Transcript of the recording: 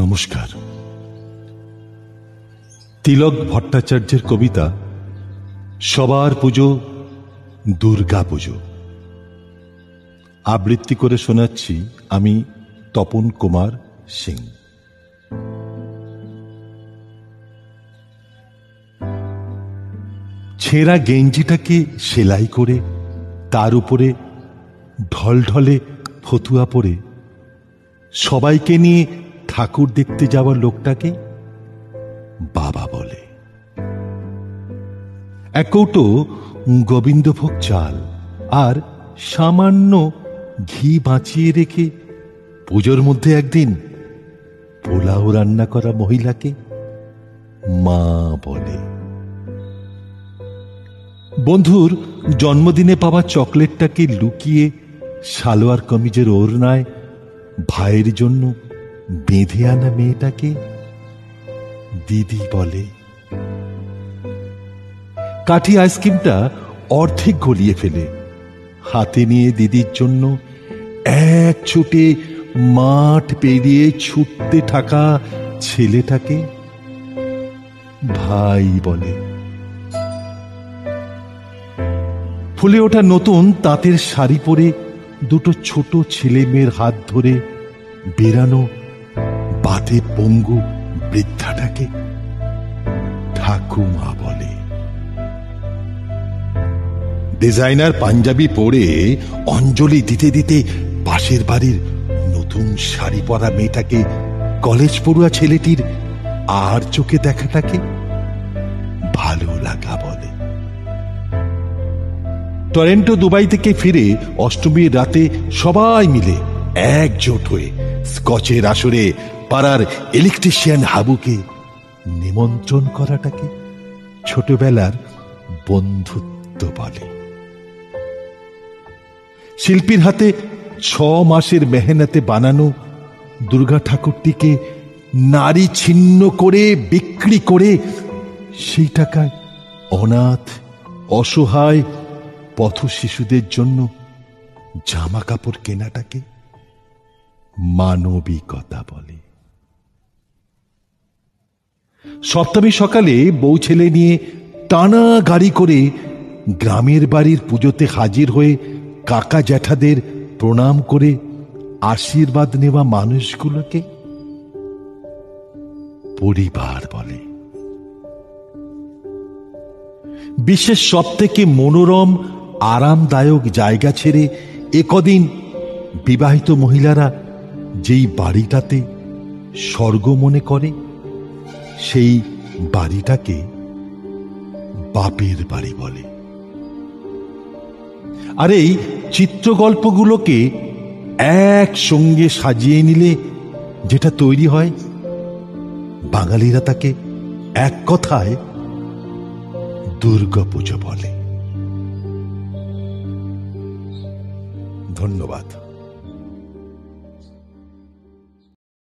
নমস্কার। তিলক ভট্টাচার্যের কবিতা সবার পুজো দুর্গা পুজো আবৃত্তি করে শোনাচ্ছি আমি তপন কুমার সিং। ছেঁড়া গেঞ্জিটাকে সেলাই করে তার উপরে ঢলঢলে ফতুয়া পরে সবাইকে নিয়ে ঠাকুর দেখতে যাওয়ার লোকটাকে বাবা বলে। এক কৌটো গোবিন্দভোগ চাল আর সামান্য ঘি বাঁচিয়ে রেখে পুজোর মধ্যে একদিন পোলাও রান্না করা মহিলাকে মা বলে। বন্ধুর জন্মদিনে পাওয়া চকলেটটাকে লুকিয়ে সালোয়ার কামিজের ওড়নায় ভাইয়ের জন্য বেঁধে আনা মেয়েটাকে দিদি বলে। কাঠি আইসক্রিমটা অর্ধেক গলিয়ে ফেলে হাতে নিয়ে দিদির জন্য এক ছুটে মাঠ পেরিয়ে ছুটতে থাকা ছেলেটাকে ভাই বলে। ফুলে ওঠা নতুন তাঁতের শাড়ি পরে দুটো ছোট ছেলে মেয়ের হাত ধরে বেরানো বাতে পঙ্গু বৃদ্ধাটাকে ঠাকুমা বলে। ডিজাইনার পাঞ্জাবি পরে অঞ্জলি দিতে দিতে পাশের বাড়ির নতুন শাড়ি পরা মেয়েটাকে কলেজ পড়ুয়া ছেলেটির আর চোখে দেখাটাকে ভালো লাগা বলে। টরেন্টো দুবাই থেকে ফিরে অষ্টমীর রাতে সবাই মিলে একজোট হয়ে স্কচের আসরে পাড়ার ইলেকট্রিশিয়ান হাবুকে নিমন্ত্রণ করাটাকে ছোটবেলার বন্ধুত্ব বলে। শিল্পীর হাতে 6 মাসের মেহনতে বানানো দুর্গা ঠাকুরটিকে নারী ছিন্ন করে বিক্রি করে সেই টাকায় অনাথ অসহায় পথ শিশুদের জন্য জামা কাপড় কেনাটাকে মানবিকতা বলে। সপ্তমী সকালে বউ ছেলে নিয়ে টানা গাড়ি করে গ্রামের বাড়ির পুজোতে হাজির হয়ে কাকা জ্যাঠাদের প্রণাম করে আশীর্বাদ নেওয়া মানুষগুলোকে পরিবার বলে। বিশ্বের সব থেকে মনোরম আরামদায়ক জায়গা ছেড়ে একদিন বিবাহিত মহিলারা যেই বাড়িটাতে স্বর্গ মনে করে সেই বাড়িটাকে বাপের বাড়ি বলে। আর এই চিত্রগল্পগুলোকে একসঙ্গে সাজিয়ে নিলে যেটা তৈরি হয় বাঙালিরা তাকে এক কথায় দুর্গা পুজো বলে। ধন্যবাদ।